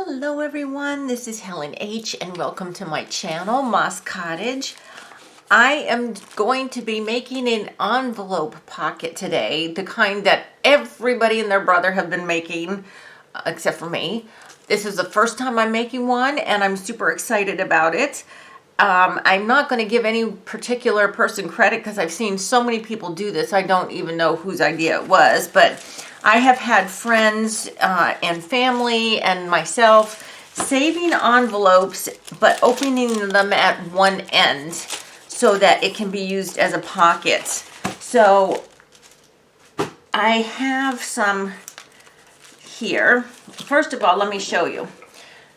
Hello everyone, this is Helen H. and welcome to my channel, Moss Cottage. I am going to be making an envelope pocket today, the kind that everybody and their brother have been making, except for me. This is the first time I'm making one and I'm super excited about it. I'm not going to give any particular person credit because I've seen so many people do this. I don't even know whose idea it was, but I have had friends and family and myself saving envelopes, but opening them at one end so that it can be used as a pocket. So I have some here. First of all, let me show you.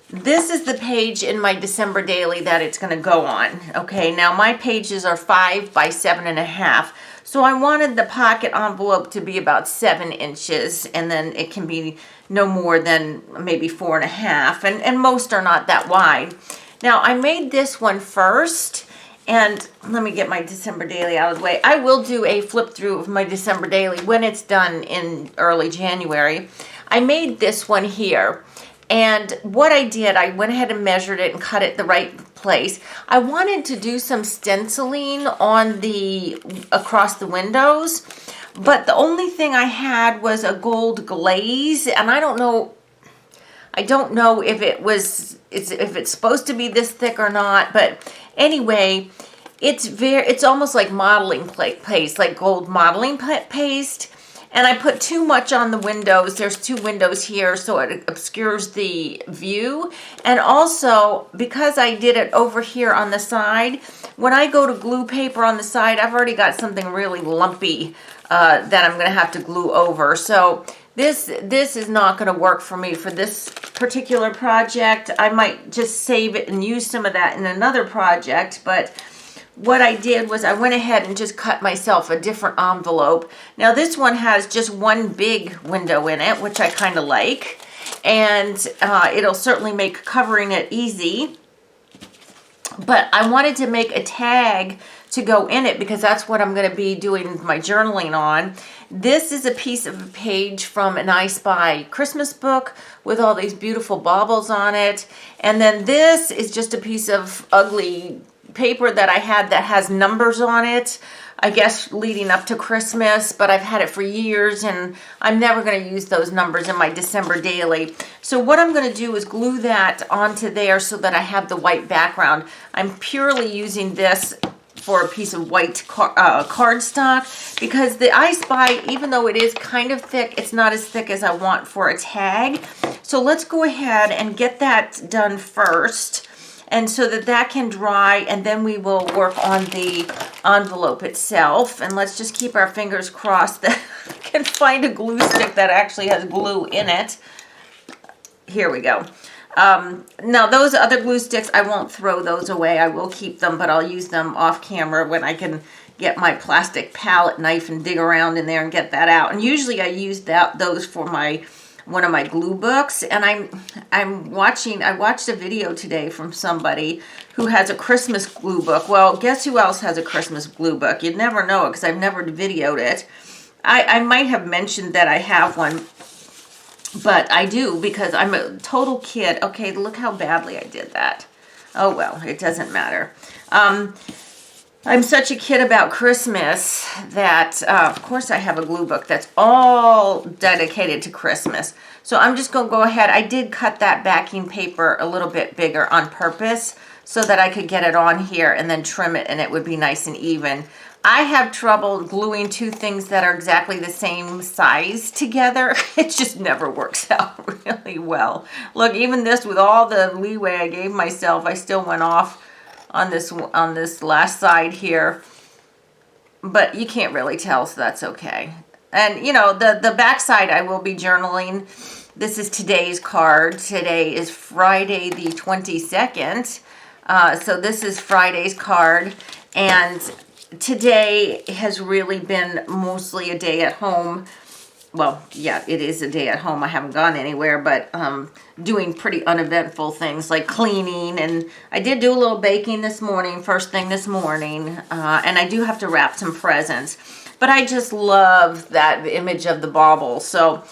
This is the page in my December daily that it's going to go on. Okay, now my pages are 5 by 7.5. So I wanted the pocket envelope to be about 7 inches, and then it can be no more than maybe 4.5, and most are not that wide. Now I made this one first, and let me get my December daily out of the way. I will do a flip through of my December daily when it's done in early January. I made this one here. And what I did, I went ahead and measured it and cut it the right place. I wanted to do some stenciling on across the windows, but the only thing I had was a gold glaze, and I don't know if it's supposed to be this thick or not, but anyway, it's almost like modeling paste, like gold modeling paste. And I put too much on the windows. There's 2 windows here, so it obscures the view. And also, because I did it over here on the side, when I go to glue paper on the side, I've already got something really lumpy that I'm going to have to glue over. So this is not going to work for me for this particular project. I might just save it and use some of that in another project, but what I did was I went ahead and just cut myself a different envelope. Now this one has just one big window in it, which I kind of like, and it'll certainly make covering it easy. But I wanted to make a tag to go in it because that's what I'm going to be doing my journaling on. This is a piece of a page from an I Spy Christmas book with all these beautiful baubles on it. And then this is just a piece of ugly paper that I had that has numbers on it, I guess leading up to Christmas, but I've had it for years and I'm never going to use those numbers in my December daily. So what I'm going to do is glue that onto there so that I have the white background. I'm purely using this for a piece of white cardstock because the I Spy, even though it is kind of thick, it's not as thick as I want for a tag. So let's go ahead and get that done first, and so that can dry, and then we will work on the envelope itself. And let's just keep our fingers crossed that I can find a glue stick that actually has glue in it. Here we go. Now those other glue sticks, I won't throw those away. I will keep them, but I'll use them off camera when I can get my plastic palette knife and dig around in there and get that out. And usually I use those for one of my glue books, and I watched a video today from somebody who has a Christmas glue book. Well, guess who else has a Christmas glue book? You'd never know it because I've never videoed it. I might have mentioned that I have one, but I do because I'm a total kid. Okay, look how badly I did that. Oh well, it doesn't matter. I'm such a kid about Christmas that, of course, I have a glue book that's all dedicated to Christmas. So I'm just going to go ahead. I did cut that backing paper a little bit bigger on purpose so that I could get it on here and then trim it and it would be nice and even. I have trouble gluing 2 things that are exactly the same size together. It just never works out really well. Look, even this, with all the leeway I gave myself, I still went off on this last side here, but you can't really tell, so that's okay. And you know, the back side I will be journaling. This is today's card. Today is Friday the 22nd, so this is Friday's card, and today has really been mostly a day at home. Well, yeah, it is a day at home. I haven't gone anywhere, but doing pretty uneventful things like cleaning. And I did do a little baking this morning, first thing this morning. And I do have to wrap some presents. But I just love that image of the bauble. So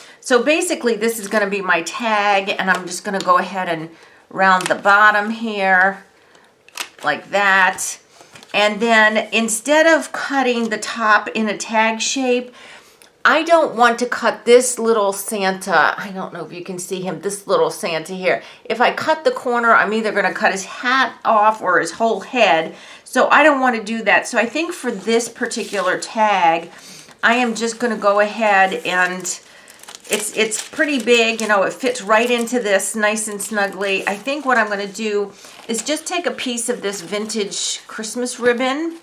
basically this is going to be my tag, and I'm just going to go ahead and round the bottom here like that. And then instead of cutting the top in a tag shape, I don't want to cut this little Santa. I don't know if you can see him, this little Santa here. If I cut the corner, I'm either going to cut his hat off or his whole head. So I don't want to do that. So I think for this particular tag, I am just going to go ahead and it's pretty big. You know, it fits right into this nice and snugly. I think what I'm going to do is just take a piece of this vintage Christmas ribbon.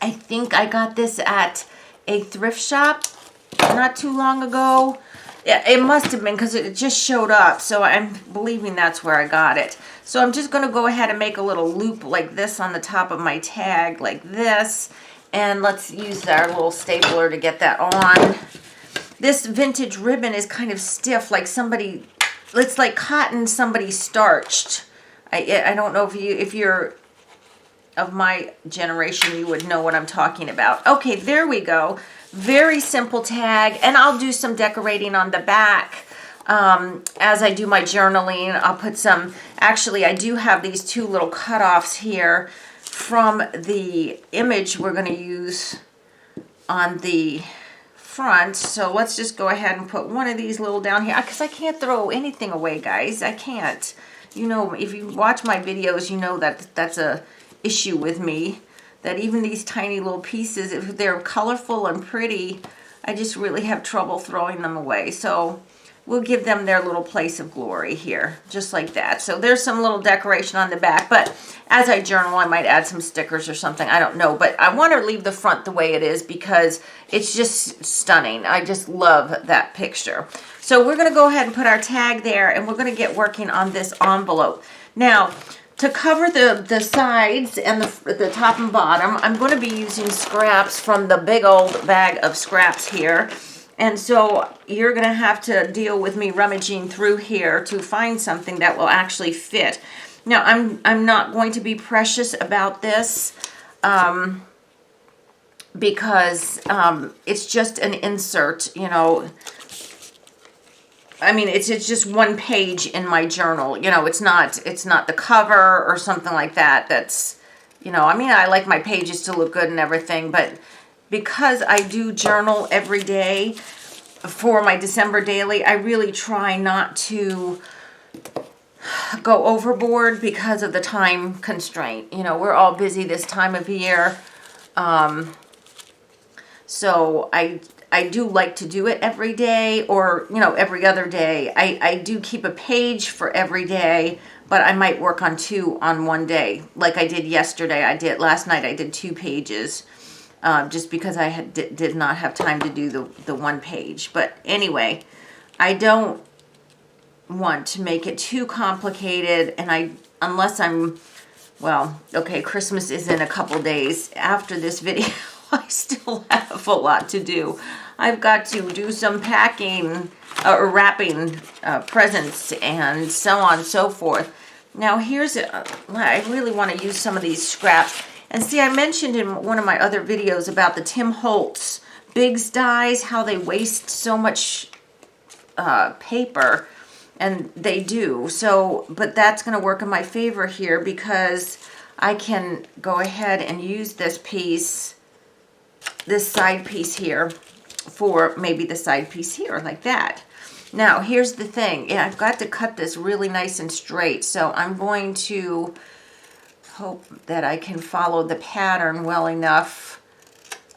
I think I got this at a thrift shop not too long ago. It must have been because it just showed up, so I'm believing that's where I got it. So I'm just going to go ahead and make a little loop like this on the top of my tag, like this. And let's use our little stapler to get that on. This vintage ribbon is kind of stiff, like somebody, it's like cotton somebody starched. I don't know if you're of my generation, you would know what I'm talking about. Okay, there we go. Very simple tag, and I'll do some decorating on the back as I do my journaling. I'll put some, actually I do have these two little cutoffs here from the image we're going to use on the front. So let's just go ahead and put one of these little down here, because I can't throw anything away, guys. I can't. You know, if you watch my videos, you know that that's a issue with me, that even these tiny little pieces, if they're colorful and pretty, I just really have trouble throwing them away. So we'll give them their little place of glory here, just like that. So there's some little decoration on the back, but as I journal, I might add some stickers or something. I don't know, but I want to leave the front the way it is because it's just stunning. I just love that picture. So we're going to go ahead and put our tag there, and we're going to get working on this envelope. Now, to cover the sides and the top and bottom, I'm going to be using scraps from the big old bag of scraps here. And so you're going to have to deal with me rummaging through here to find something that will actually fit. Now, I'm not going to be precious about this because it's just an insert, you know. I mean, it's just one page in my journal. You know, it's not the cover or something like that. That's, you know, I mean, I like my pages to look good and everything, but because I do journal every day for my December daily, I really try not to go overboard because of the time constraint. You know, we're all busy this time of year. So I do like to do it every day, or, you know, every other day. I do keep a page for every day, but I might work on two on one day. Like I did yesterday. Last night I did 2 pages just because I did not have time to do the one page. But anyway, I don't want to make it too complicated, and unless I'm, well, okay, Christmas is in a couple days. After this video, I still have a lot to do. I've got to do some packing or wrapping presents and so on and so forth. Now here's, I really want to use some of these scraps. And see, I mentioned in one of my other videos about the Tim Holtz Biggs dies, how they waste so much paper, and they do. So, but that's going to work in my favor here because I can go ahead and use this piece, this side piece here, for maybe the side piece here, like that. Now, here's the thing. Yeah, I've got to cut this really nice and straight, so I'm going to hope that I can follow the pattern well enough.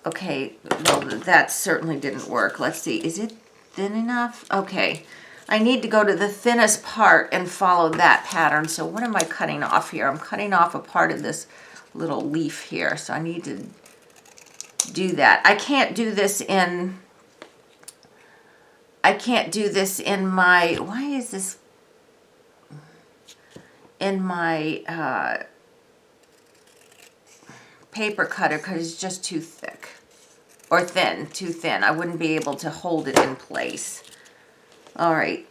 Okay, well, that certainly didn't work. Let's see, is it thin enough? Okay, I need to go to the thinnest part and follow that pattern. So what am I cutting off here? I'm cutting off a part of this little leaf here, so I need to do that. I can't do this in my, why is this in my paper cutter, because it's just too thick, or too thin. I wouldn't be able to hold it in place. All right,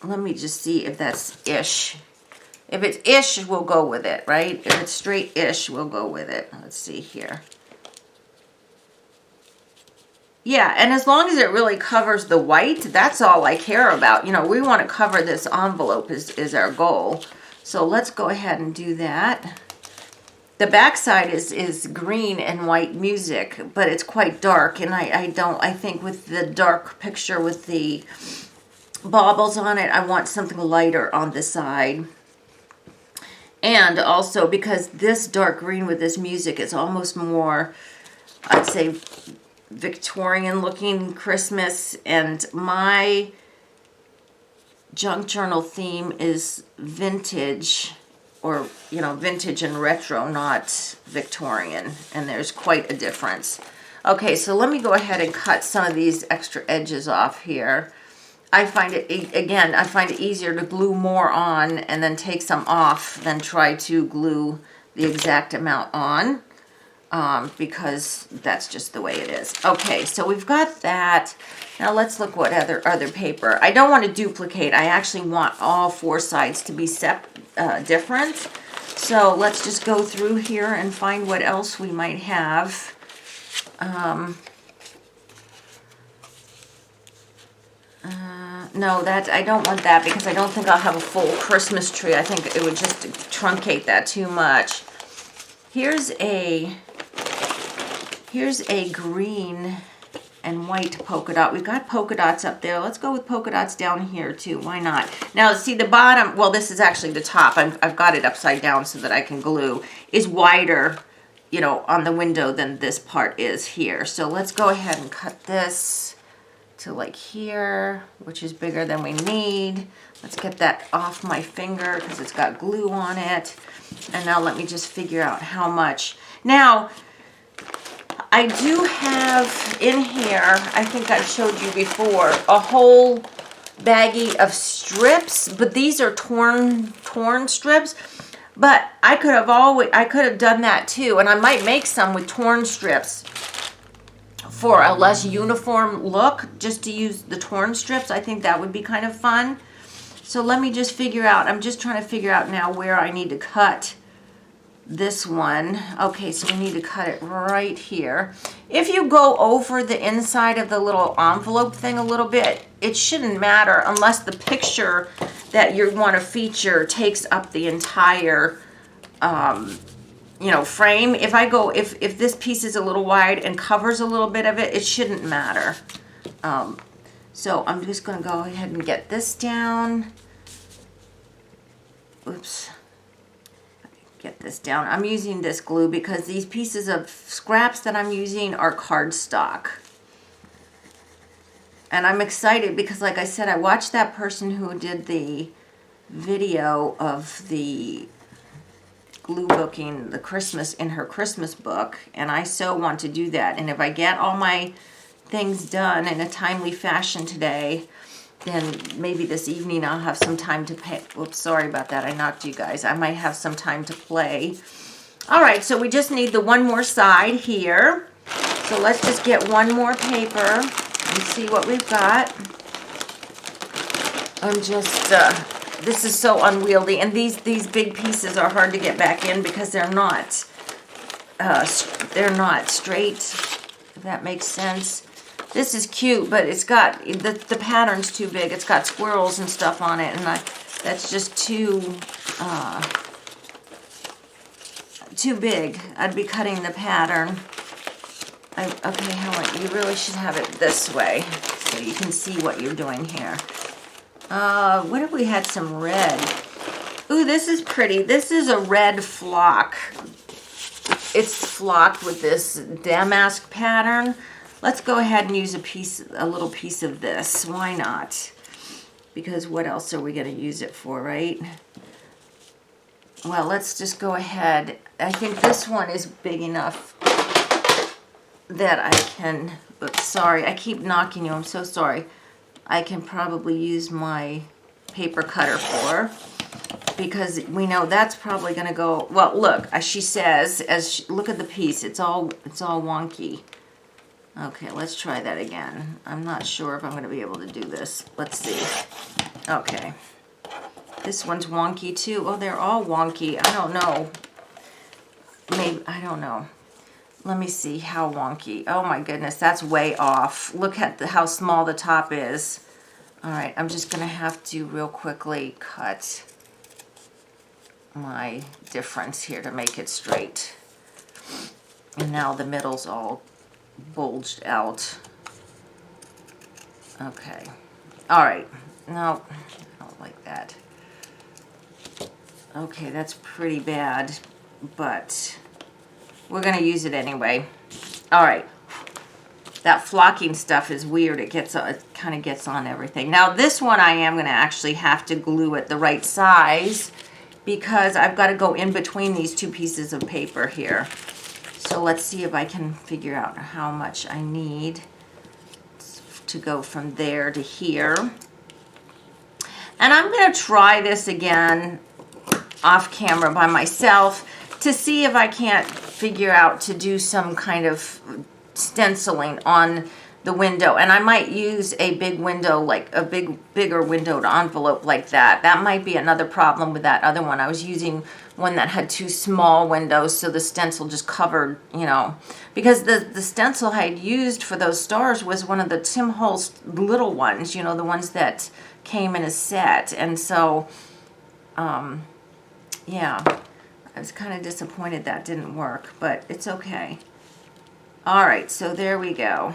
let me just see if that's ish. If it's ish, we'll go with it, right? If it's straight ish, we'll go with it. Let's see here. Yeah, and as long as it really covers the white, that's all I care about. You know, we want to cover this envelope is our goal. So let's go ahead and do that. The back side is green and white music, but it's quite dark, and I think with the dark picture with the baubles on it, I want something lighter on the side. And also because this dark green with this music is almost more, I'd say, Victorian looking Christmas, and my junk journal theme is vintage, or you know, vintage and retro, not Victorian, and there's quite a difference. Okay, so let me go ahead and cut some of these extra edges off here. I find it, again, I find it easier to glue more on and then take some off than try to glue the exact amount on. Because that's just the way it is. Okay, so we've got that. Now let's look what other paper. I don't want to duplicate. I actually want all four sides to be different. So let's just go through here and find what else we might have. No, I don't want that because I don't think I'll have a full Christmas tree. I think it would just truncate that too much. Here's a green and white polka dot. We've got polka dots up there. Let's go with polka dots down here too. Why not? Now, see the bottom, well, this is actually the top. I've got it upside down so that I can glue, is wider, you know, on the window than this part is here. So let's go ahead and cut this to like here, which is bigger than we need. Let's get that off my finger because it's got glue on it. And now let me just figure out how much. Now, I do have in here, I think I've showed you before, a whole baggie of strips, but these are torn strips. But I could have done that too, and I might make some with torn strips for a less uniform look, just to use the torn strips. I think that would be kind of fun. So let me just figure out, I'm just trying to figure out now where I need to cut this one. Okay, so we need to cut it right here. If you go over the inside of the little envelope thing a little bit, it shouldn't matter unless the picture that you want to feature takes up the entire you know, frame. If this piece is a little wide and covers a little bit of it, it shouldn't matter. So I'm just going to go ahead and get this down. Oops. Get this down. I'm using this glue because these pieces of scraps that I'm using are cardstock. And I'm excited because, like I said, I watched that person who did the video of the glue booking the Christmas in her Christmas book, and I so want to do that. And if I get all my things done in a timely fashion today, then maybe this evening I'll have some time to pay. Oops, sorry about that. I knocked you guys. I might have some time to play. All right, so we just need the one more side here. So let's just get one more paper and see what we've got. I'm just, this is so unwieldy. And these big pieces are hard to get back in because they're not straight, if that makes sense. This is cute, but it's got, the pattern's too big. It's got squirrels and stuff on it, and that's just too big. I'd be cutting the pattern. Okay, Helen, you really should have it this way so you can see what you're doing here. What if we had some red? Ooh, this is pretty. This is a red flock. It's flocked with this damask pattern. Let's go ahead and use a little piece of this. Why not? Because what else are we going to use it for, right? Well, let's just go ahead. I think this one is big enough that I can, oops, sorry, I keep knocking you. I'm so sorry. I can probably use my paper cutter for, because we know that's probably going to go, well, look, as she says, look at the piece. It's all wonky. Okay, let's try that again. I'm not sure if I'm going to be able to do this. Let's see. Okay. This one's wonky too. Oh, they're all wonky. I don't know. Maybe, I don't know. let me see how wonky. Oh my goodness, that's way off. Look at how small the top is. All right, I'm just gonna have to real quickly cut my difference here to make it straight. And now the middle's all bulged out. Okay. All right. No, I don't like that. Okay, that's pretty bad, but we're going to use it anyway. All right. That flocking stuff is weird. It kind of gets on everything. Now, this one I am going to actually have to glue it the right size because I've got to go in between these two pieces of paper here. So let's see if I can figure out how much I need to go from there to here. And I'm going to try this again off camera by myself to see if I can't figure out to do some kind of stenciling on the window. And I might use a big window, like a bigger windowed envelope like that. That might be another problem with that other one. I was using one that had two small windows, so the stencil just covered, you know, because the stencil I had used for those stars was one of the Tim Holtz little ones, you know, the ones that came in a set. And so, yeah, I was kind of disappointed that didn't work, but it's okay. All right, so there we go.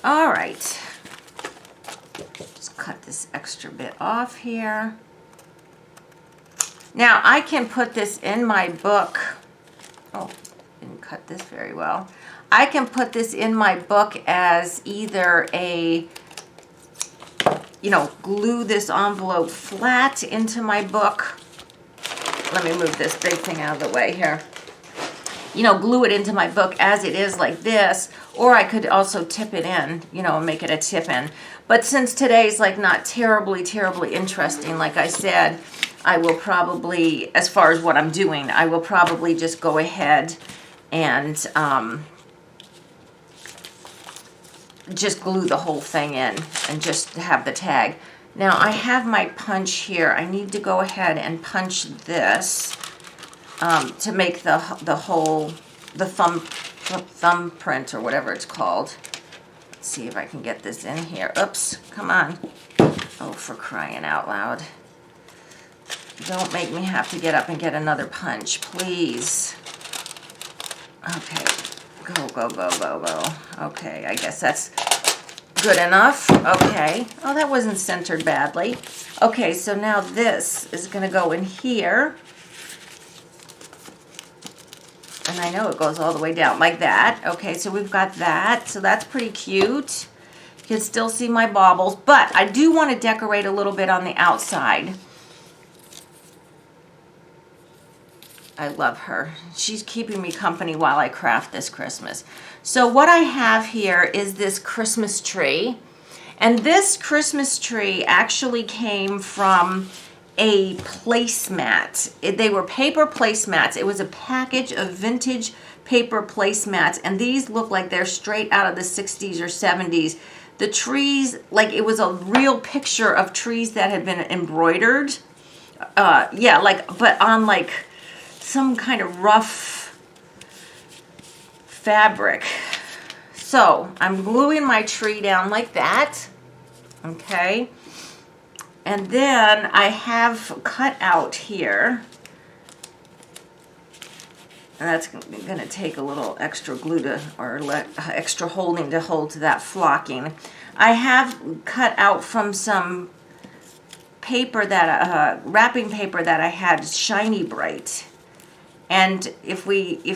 All right, just cut this extra bit off here. Now I can put this in my book. Oh, didn't cut this very well. I can put this in my book as either a, you know, glue this envelope flat into my book. Let me move this big thing out of the way here. You know, glue it into my book as it is like this, or I could also tip it in, you know, and make it a tip in. But since today's like not terribly interesting, like I said, I will probably, as far as what I'm doing, I will probably just go ahead and just glue the whole thing in and just have the tag. Now I have my punch here. I need to go ahead and punch this to make the thumbprint or whatever it's called. Let's see if I can get this in here. Oops, come on. Oh, for crying out loud. Don't make me have to get up and get another punch, please. Okay, go. Okay, I guess that's good enough. Okay. Oh, that wasn't centered badly. Okay, so now this is going to go in here. And I know it goes all the way down like that. Okay, so we've got that. So that's pretty cute. You can still see my baubles, but I do want to decorate a little bit on the outside. I love her. She's keeping me company while I craft this Christmas. So what I have here is this Christmas tree. And this Christmas tree actually came from a placemat. They were paper placemats. It was a package of vintage paper placemats. And these look like they're straight out of the 60s or 70s. The trees, like it was a real picture of trees that had been embroidered. Yeah, like, but on like some kind of rough fabric. So I'm gluing my tree down like that. Okay. And then I have cut out here. And that's going to take a little extra glue to, or extra holding to hold to that flocking. I have cut out from some paper that, wrapping paper that I had, Shiny Bright. And if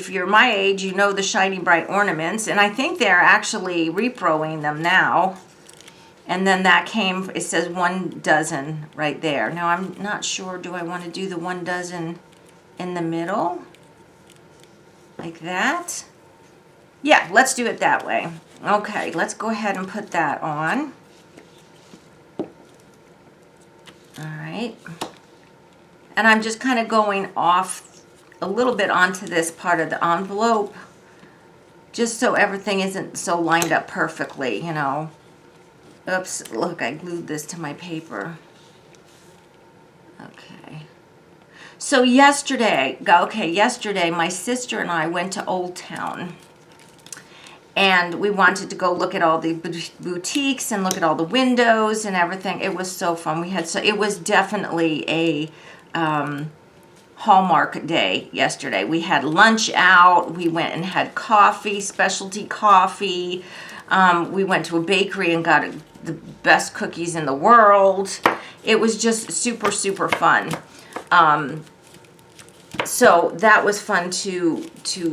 you're my age, you know the Shiny Bright ornaments, and I think they're actually reproing them now. And then that came, it says 1 dozen right there. Now I'm not sure, do I want to do the 1 dozen in the middle? Like that? Yeah, let's do it that way. Okay, let's go ahead and put that on. All right. And I'm just kind of going off a little bit onto this part of the envelope, just so everything isn't so lined up perfectly, you know. Oops, look, I glued this to my paper. Okay. So yesterday my sister and I went to Old Town. And we wanted to go look at all the boutiques and look at all the windows and everything. It was so fun. It was definitely a Hallmark day yesterday. We had lunch out. We went and had coffee, specialty coffee. We went to a bakery and got the best cookies in the world. It was just super, super fun. So that was fun to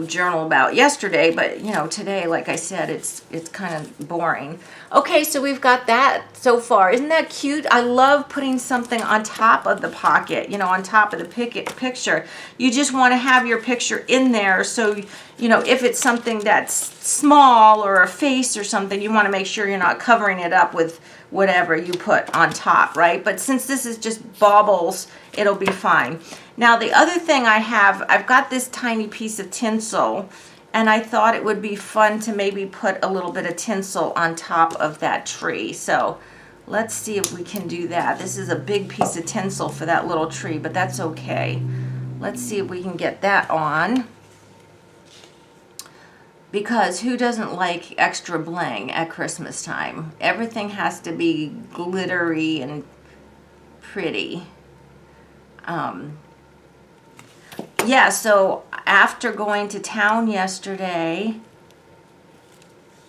journal about yesterday, but you know, today, like I said, it's kind of boring. Okay, so we've got that so far. Isn't that cute? I love putting something on top of the pocket, you know, on top of the picture. You just want to have your picture in there, so you know, if it's something that's small or a face or something, you want to make sure you're not covering it up with whatever you put on top, right? But since this is just baubles, it'll be fine. Now, the other thing I've got this tiny piece of tinsel, and I thought it would be fun to maybe put a little bit of tinsel on top of that tree. So let's see if we can do that. This is a big piece of tinsel for that little tree, but that's okay. Let's see if we can get that on. Because who doesn't like extra bling at Christmas time? Everything has to be glittery and pretty. Yeah, so after going to town yesterday,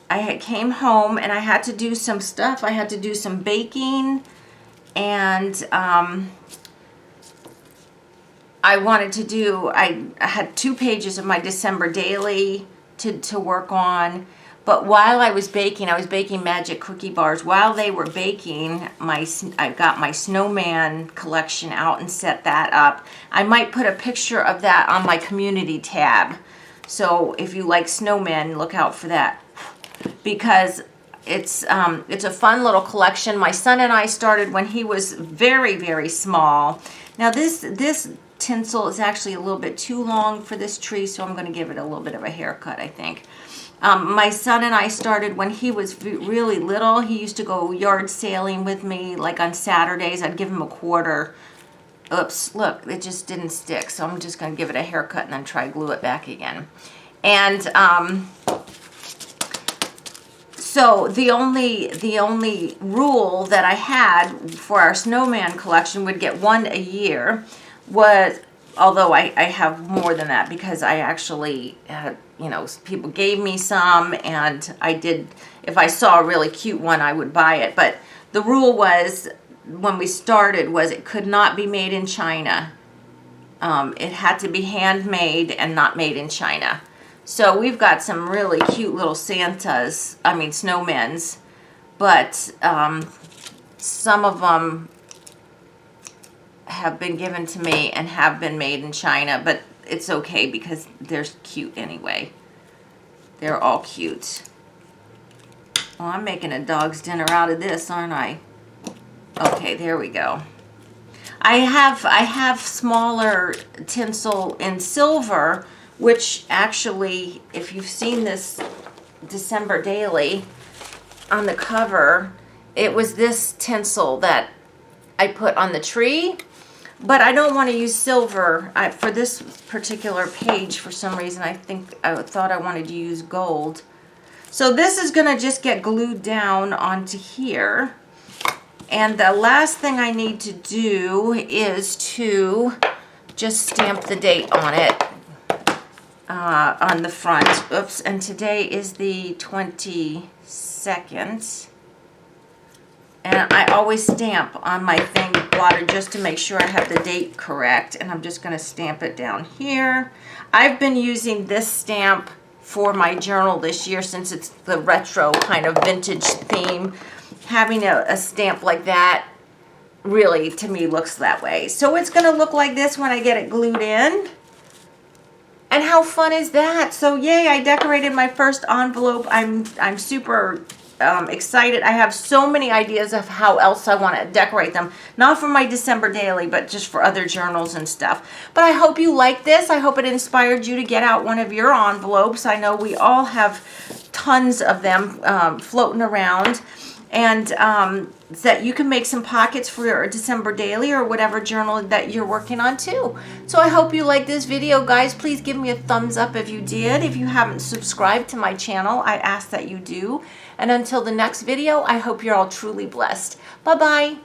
I came home and I had to do some stuff. I had to do some baking, and I had 2 pages of my December daily to work on. But while I was baking magic cookie bars. While they were baking, I got my snowman collection out and set that up. I might put a picture of that on my community tab. So if you like snowmen, look out for that, because it's a fun little collection. My son and I started when he was very, very small. Now this tinsel is actually a little bit too long for this tree, so I'm going to give it a little bit of a haircut, I think. My son and I started when he was really little. He used to go yard sailing with me, like on Saturdays. I'd give him a quarter. Oops, look, it just didn't stick, so I'm just going to give it a haircut and then try glue it back again. And so the only rule that I had for our snowman collection would get 1 a year was, although I have more than that, because I actually had, you know, people gave me some, and I did, if I saw a really cute one, I would buy it. But the rule was, when we started, was it could not be made in China. It had to be handmade and not made in China. So we've got some really cute little snowmen's, but some of them have been given to me and have been made in China, but it's okay because they're cute anyway. They're all cute. Well, I'm making a dog's dinner out of this, aren't I? Okay, there we go. I have smaller tinsel in silver, which actually, if you've seen this December daily on the cover, it was this tinsel that I put on the tree. But I don't want to use silver for this particular page. For some reason, I thought I wanted to use gold. So this is going to just get glued down onto here. And the last thing I need to do is to just stamp the date on it on the front. Oops, and today is the 22nd. And I always stamp on my thing blotter just to make sure I have the date correct. And I'm just going to stamp it down here. I've been using this stamp for my journal this year, since it's the retro kind of vintage theme. Having a stamp like that really, to me, looks that way. So it's going to look like this when I get it glued in. And how fun is that? So yay, I decorated my first envelope. I'm super excited. I have so many ideas of how else I want to decorate them. Not for my December daily, but just for other journals and stuff. But I hope you like this. I hope it inspired you to get out one of your envelopes. I know we all have tons of them floating around. and that you can make some pockets for your December daily or whatever journal that you're working on too. So I hope you like this video, guys. Please give me a thumbs up if you did. If you haven't subscribed to my channel, I ask that you do. And until the next video, I hope you're all truly blessed. Bye-bye.